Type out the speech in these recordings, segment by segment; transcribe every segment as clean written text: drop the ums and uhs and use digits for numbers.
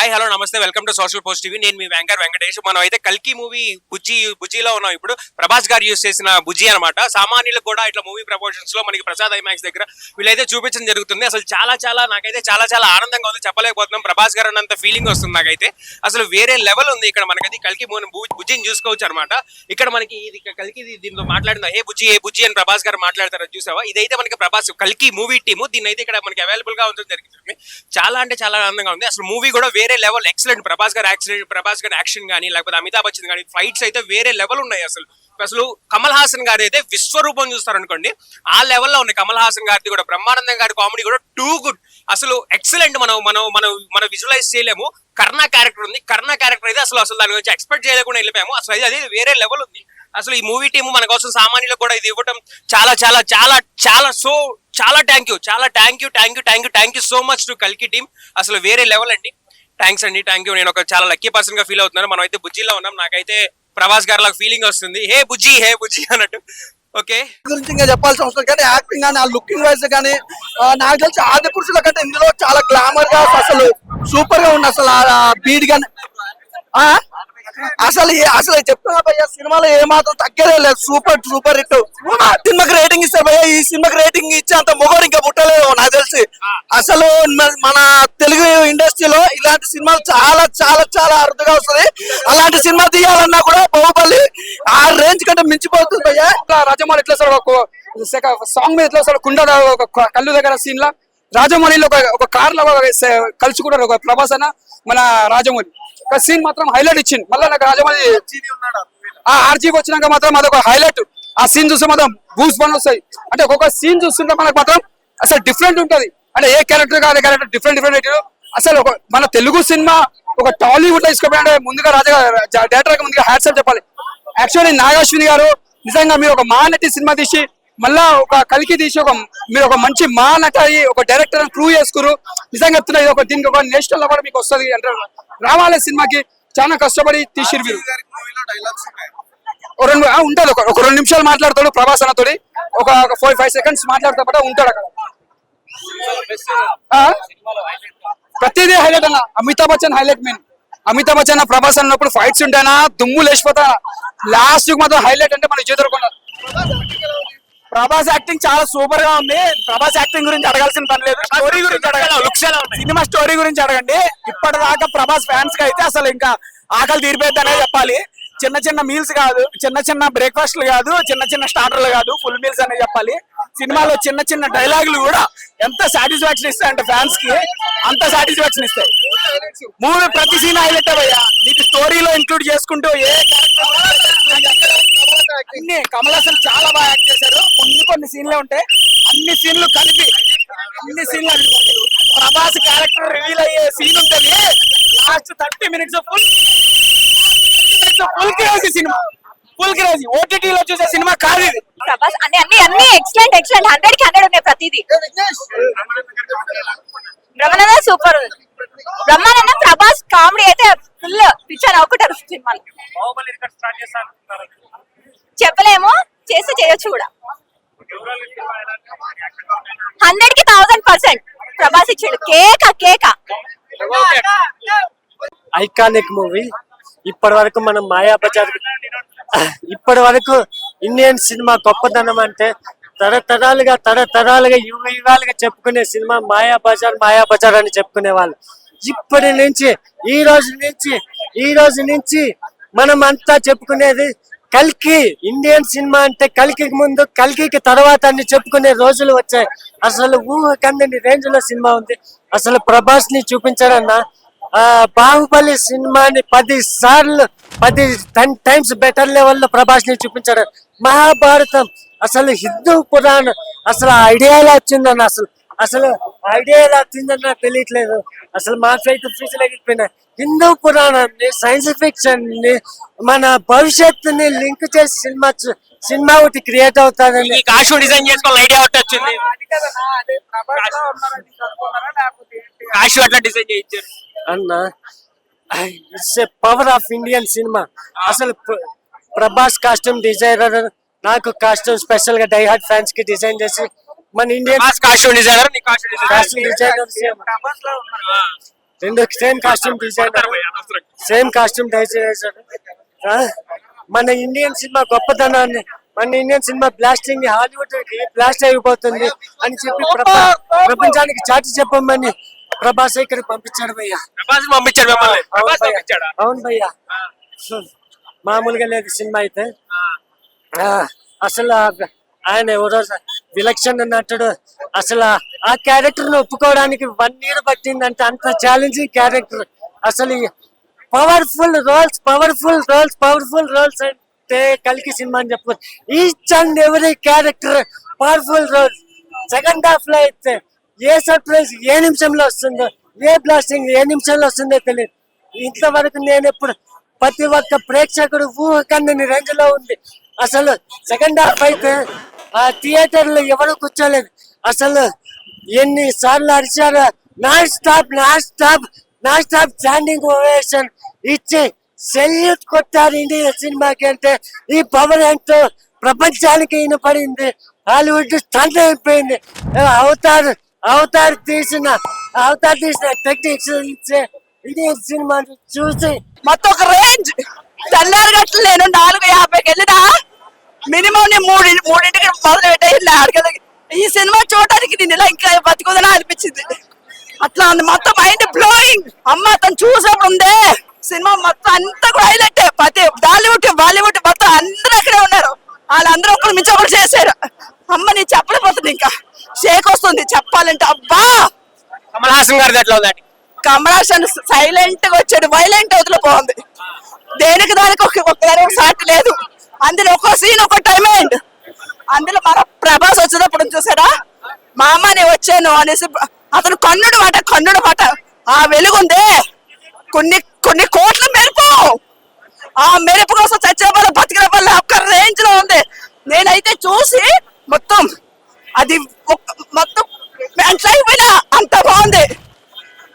Hi hello నమస్తే welcome to social post TV. నేను మీ వెంకర్ వెంకటేష్. మనం అయితే కల్కి మూవీ బుజ్జిలో ఉన్నాం. ఇప్పుడు ప్రభాస్ గారు యూజ్ చేసిన బుజ్జి అనమాట. సామాన్యులకు కూడా ఇట్లా మూవీ ప్రమోషన్స్ లో మనకి ప్రసాద్ ఐమాక్స్ దగ్గర వీళ్ళైతే చూపించడం జరుగుతుంది. అసలు నాకైతే చాలా ఆనందంగా ఉంది, చెప్పలేకపోతున్నాం. ప్రభాస్ గారు అన్నంత ఫీలింగ్ వస్తుంది నాకైతే. అసలు వేరే లెవెల్ ఉంది ఇక్కడ మనకైతే కల్కి బుజ్జిని చూసుకోవచ్చు అనమాట. ఇక్కడ మనకి ఇది కల్కి దీంతో మాట్లాడిన ఏ బుజ్జి అని ప్రభాస్ గారు మాట్లాడతారు చూసావా. ఇదైతే మనకి ప్రభాస్ కల్కి మూవీ టీము దీన్ని అయితే ఇక్కడ మనకి అవైలబుల్ గా ఉంటుంది జరుగుతుంది. చాలా ఆనందంగా ఉంది. అసలు మూవీ కూడా వేరే లెవెల్ ఎక్సలెంట్. ప్రభాస్ గారు యాక్షన్ కానీ లేకపోతే అమితాబ్ బచ్చన్ కానీ ఫైట్స్ అయితే వేరే లెవెల్ ఉన్నాయి. అసలు కమల్ హాసన్ గారి అయితే విశ్వరూపం చూస్తారు అనుకోండి, ఆ లెవెల్లో ఉన్నాయి. కమల్ హాసన్ గారిది కూడా, బ్రహ్మానందం గారి కామెడీ కూడా టూ గుడ్, అసలు ఎక్సలెంట్. మనం విజువలైజ్ చేయలేము. కర్ణ క్యారెక్టర్ ఉంది. కర్ణ క్యారెక్టర్ అయితే అసలు దాని గురించి ఎక్స్పెక్ట్ చేయలేకుండా వెళ్ళిపోయాము. అసలు అది వేరే లెవెల్ ఉంది. అసలు ఈ మూవీ టీము మన కోసం సామాన్యులకు కూడా ఇది ఇవ్వటం చాలా thank you so much to కల్కి టీమ్. అసలు వేరే లెవెల్ అండి. థ్యాంక్స్ అండి, థ్యాంక్ యూ. నేను ఒక చాలా లక్కీ పర్సన్ గా ఫీల్ అవుతున్నాను. మనం అయితే బుజ్జిలో ఉన్నాం. నాకైతే ప్రభాస్ గారి లాగా ఫీలింగ్ వస్తుంది, హే బుజ్జి అన్నట్టు. ఓకే గురించి ఇంకా చెప్పాల్సిన అవసరం కానీ యాక్టింగ్ కానీ ఆ లుకింగ్ వైజ్ కానీ నాకు తెలిసి ఆది పురుషుల కంటే ఇందులో చాలా గ్లామర్ గా అసలు సూపర్ గా ఉంది. అసలు బీడ్ గానీ అసలు చెప్తున్నా భయ్య, సినిమాలో ఏమాత్రం తగ్గదే లేదు. Super hit. సినిమాకి రేటింగ్ ఇస్తారు భయ్య. ఈ సినిమాకి రేటింగ్ ఇచ్చే అంత మొగోడు ఇంకా పుట్టలేదు నాకు తెలిసి. అసలు మన తెలుగు ఇండస్ట్రీలో ఇలాంటి సినిమాలు చాలా అరుదుగా వస్తుంది. అలాంటి సినిమా తీయాలన్నా కూడా బాహుబలి ఆ రేంజ్ కంటే మించిపోతుంది భయ్య. రాజమౌళి ఎట్లా సార్ ఒక సాంగ్ మీద ఎట్లా సార్ కుండ ఒక కళ్ళు దగ్గర సీన్ లా రాజమౌళిలో ఒక కార్ లో కలుసుకుంటారు ఒక ప్రభాస్ అన్న మన రాజమౌళి. ఒక సీన్ మాత్రం హైలైట్ ఇచ్చింది. మళ్ళీ నాకు రాజమౌళి ఆర్జీకి వచ్చినాక మాత్రం అదొక హైలైట్. ఆ సీన్ చూస్తే మాత్రం గూస్ బండ్ వస్తాయి. అంటే ఒక్కొక్క సీన్ చూస్తుంటే మనకు మాత్రం అసలు డిఫరెంట్ ఉంటది. అంటే ఏ క్యారెక్టర్ కాదు క్యారెక్టర్ డిఫరెంట్. అసలు మన తెలుగు సినిమా ఒక టాలీవుడ్ లో తీసుకుపోయాలంటే ముందుగా డైరెక్టర్ ముందుగా హ్యాట్సాప్ చెప్పాలి. యాక్చువల్లీ నాగాశ్విని గారు నిజంగా మీరు ఒక నటి సినిమా తీసి మళ్ళా ఒక కల్కి తీసి మీరు ఒక మంచి నట ఒక డైరెక్టర్ ప్రూవ్ చేసుకురు. నిజంగా చెప్తున్నా, దీనికి ఒక నేషనల్ అవార్డు మీకు వస్తుంది అంటారు. రావాలి సినిమాకి చాలా కష్టపడి తీసిరు మీరు. ఉంటాడు ఒక 2 నిమిషాలు మాట్లాడతాడు ప్రభాస్ అన్నతోటి. ఒక 4-5 సెకండ్స్ మాట్లాడతా ఉంటాడు అక్కడ. ప్రతిదీ హైలైట్ అన్న. Amitabh Bachchan highlight main. అమితాబ్ బచ్చన్ ప్రభాస్ అన్నప్పుడు ఫైట్స్ ఉంటాయనా దుమ్ము లేచిపోతా. లాస్ట్ మాత్రం హైలైట్ అంటే మనకి చేదరుకున్నారు. ప్రభాస్ యాక్టింగ్ చాలా సూపర్ గా ఉంది. ప్రభాస్ యాక్టింగ్ గురించి అడగాల్సిన పని లేదు. స్టోరీ గురించి అడగాలి. సినిమా స్టోరీ గురించి అడగండి. ఇప్పటిదాకా ప్రభాస్ ఫ్యాన్స్ కి అయితే అసలు ఇంకా ఆకలి తీరిపోద్ది అనే చెప్పాలి. చిన్న మీల్స్ కాదు, చిన్న బ్రేక్ఫాస్ట్లు కాదు, చిన్న స్టార్టర్లు కాదు, ఫుల్ మీల్స్ అనే చెప్పాలి. సినిమాలో చిన్న డైలాగులు కూడా ఎంత సాటిస్ఫాక్షన్ ఇస్తాయంటే ఫ్యాన్స్ కి అంత సాటిస్ఫాక్షన్ ఇస్తాయి. మూవీ ప్రతి సీన్ హైలైట్ అయ్యా. నీకు స్టోరీలో ఇంక్లూడ్ చేసుకుంటూ అన్ని కమల్ హాసన్ చాలా బాగా యాక్ట్ చేశారు. కొన్ని సీన్లే ఉంటాయి, అన్ని సీన్లు కలిపి ప్రభాస్ క్యారెక్టర్ రివీల్ అయ్యే సీన్ ఉంటది. Last 30 minutes full crazy cinema. Full crazy. ఓటీటీలో చూసే సినిమా కాదు ఇది. ప్రభాస్ అన్ని ఎక్సలెంట్ 100 కి 100 ఉన్నాయి ప్రతిదీ. బ్రహ్మానంద సూపర్. బ్రహ్మానంద ప్రభాస్ కామెడీ అయితే ఫుల్ పిక్చర్ ఒకటారు సినిమాలు. చెప్పలేము, చేస్తే చేయొచ్చు కూడా. 100 కి 1000% ప్రభాస్ ఇచ్చాడు. కేక ఐకానిక్ మూవీ. ఇప్పటి వరకు మనం ఇప్పటి వరకు ఇండియన్ సినిమా గొప్పతనం అంటే తరతరాలుగా యుగాలుగా చెప్పుకునే సినిమా మాయాబజార్ అని చెప్పుకునే వాళ్ళు. ఇప్పటి నుంచి ఈ రోజు నుంచి మనం అంతా చెప్పుకునేది కల్కి. ఇండియన్ సినిమా అంటే కల్కికి ముందు కల్కికి తర్వాత అని చెప్పుకునే రోజులు వచ్చాయి. అసలు ఊహకందని రేంజ్ లో సినిమా ఉంది. అసలు ప్రభాస్ ని చూపించాడన్నా. బాహుబలి సినిమాని 10 టైమ్స్ బెటర్ లెవెల్లో ప్రభాస్ ని చూపించాడు. మహాభారతం అసలు హిందూ పురాణం అసలు ఐడియా ఎలా వచ్చిందన్న అసలు ఐడియా ఎలా వచ్చిందన్న తెలియట్లేదు. అసలు మాకైతే ఫ్యూచర్ హిందూ పురాణాన్ని సైన్స్ ఫిక్షన్ ని మన భవిష్యత్తుని లింక్ చేసి సినిమా ఒకటి క్రియేట్ అవుతాదని డిజైన్ చేసుకోవాలి ఐడియా వచ్చింది. డిజైన్ చేయించారు అన్న. It's a power of Indian cinema. అసలు ప్రభాస్ కాస్ట్యూమ్ డిజైనర్ నాకు కాస్ట్యూమ్ స్పెషల్ గా డై హార్ట్ ఫ్యాన్స్ కి డిజైన్ చేసి మన ఇండియన్ కాస్ట్యూమ్ డిజైనర్ రెండు same costume designer, same costume design వేశాడు. మన ఇండియన్ సినిమా గొప్పతనాన్ని, మన Indian cinema blasting Hollywood blast అయిపోతుంది అని చెప్పి ప్రపంచానికి చాటి చెప్పమని ప్రభాస్ ఇక్కడికి పంపించాడు భయ్యా. ప్రభాస్ పంపించాడు మిమ్మల్ని. ప్రభాస్ పంపించాడా? అవును భయ్యా, మామూలుగా లేదు సినిమా అయితే. అసలు ఆయన ఎవరో విలక్షణ నటుడు. అసలు ఆ క్యారెక్టర్ ను ఒప్పుకోవడానికి 1 year పట్టిందంటే అంత ఛాలెంజింగ్ క్యారెక్టర్. అసలు పవర్ఫుల్ రోల్స్ అంటే కల్కి సినిమా అని చెప్పు. Each and every character powerful role. Second half లో అయితే ఏ సర్ప్రైజ్ ఏ నిమిషంలో వస్తుందో, ఏ బ్లాస్టింగ్ ఏ నిమిషంలో వస్తుందో తెలియదు. ఇంతవరకు నేను ఎప్పుడు ప్రతి ఒక్క ప్రేక్షకుడు ఊహకందని రేంజ్ లో ఉంది. అసలు సెకండ్ హాఫ్ అయితే ఆ థియేటర్ లో ఎవరు కూర్చోలేదు. అసలు ఎన్ని సార్లు అరిచారు. నాన్ స్టాప్ స్టాండింగ్ ఓవేషన్ ఇచ్చి సెల్యూట్ కొట్టారు ఇండియన్ సినిమాకి. అంటే ఈ పవర్ ఏంటో ప్రపంచానికి వినపడింది. హాలీవుడ్ స్టంట్ అయిపోయింది. అవతార్ తీసిన టెక్నిక్స్ ఇచ్చే ఇండియన్ సినిమా చూసి మొత్తం ఒక రేంజ్. తెల్లారి గట్ల నేను 4:50కి వెళ్ళినా మినిమం నేను మూడింటికి మొదలు పెట్టేయాలి ఆడికి. ఈ సినిమా చూడడానికి నేను ఇలా ఇంకా బతికుదనా అనిపించింది. అట్లా ఉంది మొత్తం, మైండ్ బ్లోయింగ్. అమ్మ తను చూసినప్పుడు ఉందే సినిమా మొత్తం అంతా కూడా హైలైట్. ప్రతి బాలీవుడ్ మొత్తం అందరూ అక్కడే ఉన్నారు. వాళ్ళందరూ ఒకరు మించి ఒకరు చేశారు. అమ్మ నేను చెప్పలేకపోతుంది, ఇంకా షేక్ వస్తుంది చెప్పాలంటే. అబ్బా కమల్ హాసన్ గారిది ఎట్లా ఉందండి? కమల్ హాసన్ సైలెంట్ గా వచ్చాడు, వైలెంట్ వదిలి బాగుంది. దేనికి దానికి ఒక సాటి లేదు. అందులో ఒక్కో సీన్ ఒక టైం అయింది. అందులో మన ప్రభాస్ వచ్చేటప్పుడు చూసారా, మా అమ్మ నేను వచ్చాను అనేసి అతను కన్నుడు మాట ఆ వెలుగుందే కొన్ని కోట్ల మెరుపు. ఆ మెరుపు కోసం చచ్చిన వల్ల బతికిన వల్ల ఒక్క రేంజ్ లో ఉంది. నేనైతే చూసి మొత్తం అది మొత్తం మెంటల్ అయిపోయినా, అంత బాగుంది.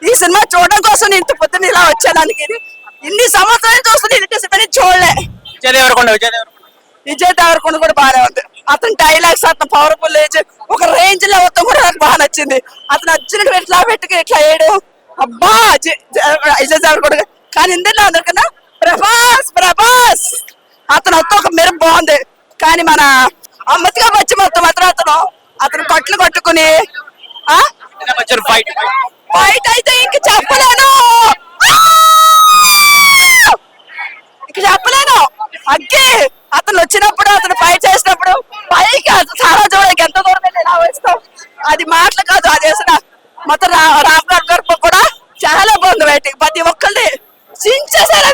ఈ సినిమా చూడడం కోసం నేను ఇంత పొద్దున్న ఇలా వచ్చాడానికి. ఇన్ని సంవత్సరాలు చూస్తే ఇలాంటి సినిమా చూడలే. విజయ్ దేవరకొండ కూడా బాగానే ఉంది. అతని డైలాగ్స్ అతను పవర్ఫుల్ ఒక రేంజ్ లో మొత్తం కూడా నాకు బాగా నచ్చింది. అతను వచ్చినట్టు ఇట్లా పెట్టుకు ఇట్లా వేయడం, అబ్బా విజయ్ దేవరకొండ. కానీ ఇందులో అందరికన్నా ప్రభాస్ అతను ఒక మెరుపు బాగుంది. కానీ మన అమ్మతిగా వచ్చి మొత్తం అతను కట్లు కట్టుకుని ఫైట్ అయితే ఇంక చెప్పలేను. అగ్గి అతను వచ్చినప్పుడు, అతను ఫైట్ చేసినప్పుడు పైకి చాలా చూడడానికి ఎంత దూరం వెళ్ళి ఎలా వేస్తాం, అది మాటలు కాదు. అది వేసిన మొత్తం రామ్ గారు కూడా చాలా బాగుంది. బయటికి ప్రతి ఒక్కరిని సించేసారు